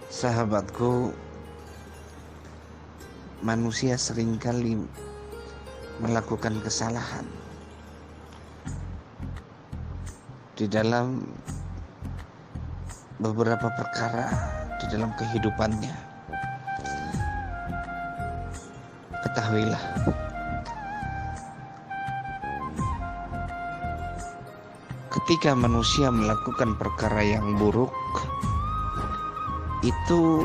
Sahabatku, manusia seringkali melakukan kesalahan di dalam beberapa perkara di dalam kehidupannya. Ketahuilah, ketika manusia melakukan perkara yang buruk, itu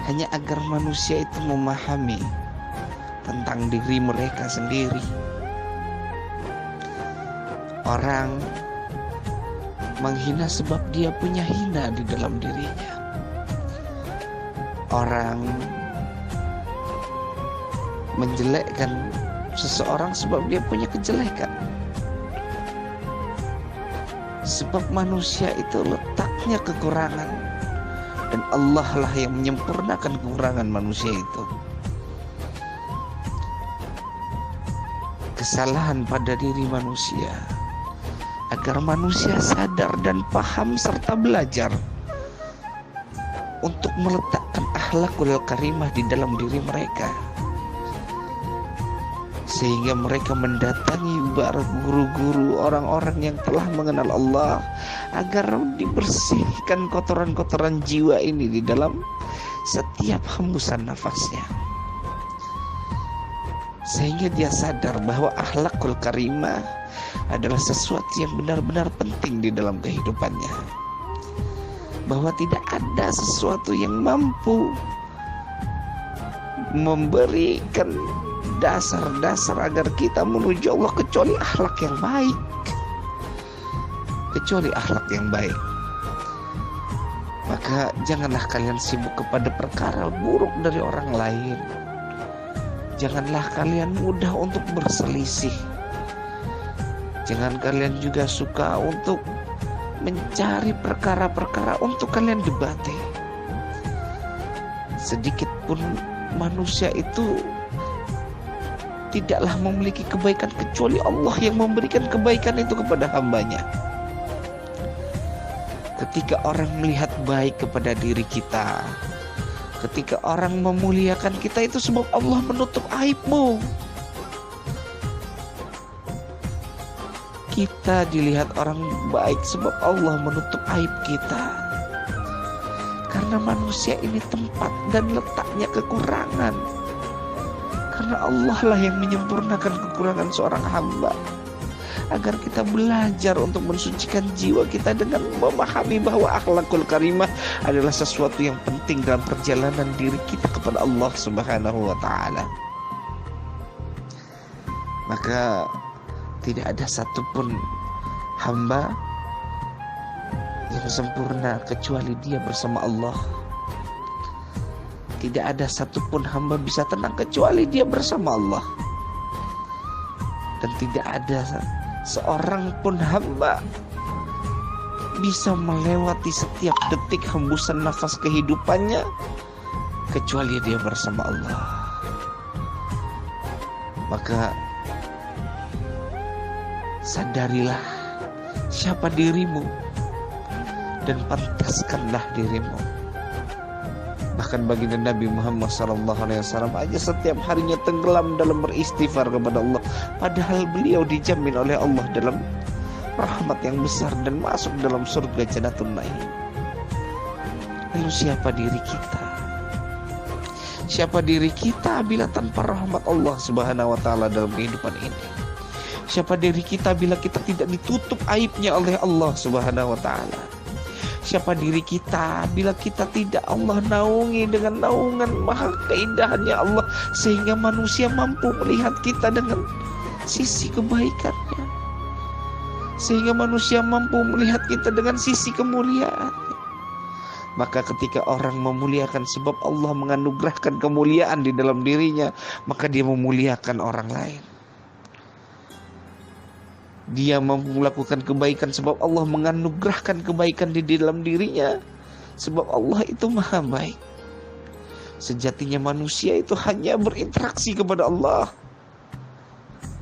hanya agar manusia itu memahami tentang diri mereka sendiri. Orang menghina sebab dia punya hina di dalam dirinya. Orang menjelekkan seseorang sebab dia punya kejelekan. Sebab manusia itu letaknya kekurangan, dan Allah lah yang menyempurnakan kekurangan manusia itu. Kesalahan pada diri manusia, agar manusia sadar dan paham serta belajar untuk meletakkan akhlakul karimah di dalam diri mereka, sehingga mereka mendatangi para guru-guru, orang-orang yang telah mengenal Allah, agar dibersihkan kotoran-kotoran jiwa ini di dalam setiap hembusan nafasnya, sehingga dia sadar bahwa akhlakul karimah adalah sesuatu yang benar-benar penting di dalam kehidupannya, bahwa tidak ada sesuatu yang mampu memberikan dasar-dasar agar kita menuju Allah kecuali akhlak yang baik. Kecuali akhlak yang baik. Maka janganlah kalian sibuk kepada perkara buruk dari orang lain. Janganlah kalian mudah untuk berselisih. Jangan kalian juga suka untuk mencari perkara-perkara untuk kalian debati. Sedikit pun manusia itu tidaklah memiliki kebaikan kecuali Allah yang memberikan kebaikan itu kepada hambanya. Ketika orang melihat baik kepada diri kita, ketika orang memuliakan kita, itu sebab Allah menutup aibmu. Kita dilihat orang baik sebab Allah menutup aib kita. Karena manusia ini tempat dan letaknya kekurangan. Karena Allah lah yang menyempurnakan kekurangan seorang hamba, agar kita belajar untuk mensucikan jiwa kita dengan memahami bahwa akhlakul karimah adalah sesuatu yang penting dalam perjalanan diri kita kepada Allah Subhanahu wa ta'ala. Maka tidak ada satupun hamba yang sempurna kecuali dia bersama Allah. Tidak ada satupun hamba bisa tenang kecuali dia bersama Allah. Dan tidak ada seorang pun hamba bisa melewati setiap detik hembusan nafas kehidupannya kecuali dia bersama Allah. Maka sadarilah siapa dirimu dan pantaskanlah dirimu. Bahkan baginda Nabi Muhammad SAW aja setiap harinya tenggelam dalam beristighfar kepada Allah, padahal beliau dijamin oleh Allah dalam rahmat yang besar dan masuk dalam surga Jannatun Naim. Lalu siapa diri kita? Siapa diri kita bila tanpa rahmat Allah Subhanahu wa ta'ala dalam kehidupan ini? Siapa diri kita bila kita tidak ditutup aibnya oleh Allah Subhanahu wa ta'ala? Siapa diri kita bila kita tidak Allah naungi dengan naungan maha keindahannya Allah, sehingga manusia mampu melihat kita dengan sisi kebaikannya, sehingga manusia mampu melihat kita dengan sisi kemuliaan. Maka ketika orang memuliakan sebab Allah menganugerahkan kemuliaan di dalam dirinya, maka dia memuliakan orang lain. Dia melakukan kebaikan sebab Allah menganugerahkan kebaikan di dalam dirinya, sebab Allah itu maha baik. Sejatinya manusia itu hanya berinteraksi kepada Allah.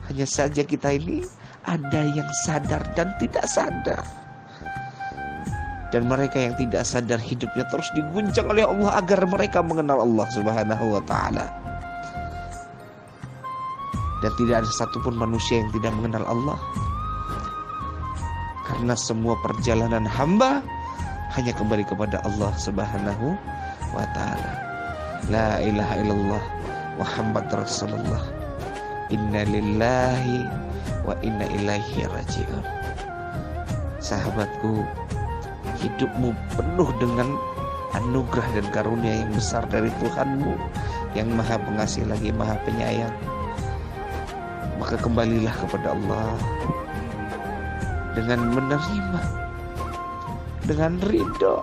Hanya saja kita ini ada yang sadar dan tidak sadar. Dan mereka yang tidak sadar hidupnya terus diguncang oleh Allah agar mereka mengenal Allah Subhanahu wa ta'ala. Dan tidak ada satupun manusia yang tidak mengenal Allah, karena semua perjalanan hamba hanya kembali kepada Allah Subhanahu wa ta'ala. La ilaha illallah Muhammad Rasulullah. Inna lillahi wa inna ilaihi raji'un. Sahabatku, hidupmu penuh dengan anugerah dan karunia yang besar dari Tuhanmu yang Maha Pengasih lagi Maha Penyayang. Maka kembalilah kepada Allah dengan menerima, dengan ridho,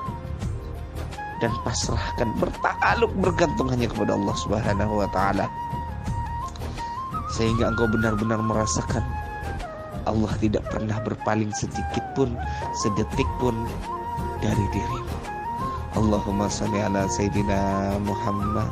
dan pasrahkan, bertakluk, bergantung hanya kepada Allah Subhanahu wa ta'ala, sehingga engkau benar-benar merasakan Allah tidak pernah berpaling sedikit pun, sedetik pun dari dirimu. Allahumma shalli ala Sayyidina Muhammad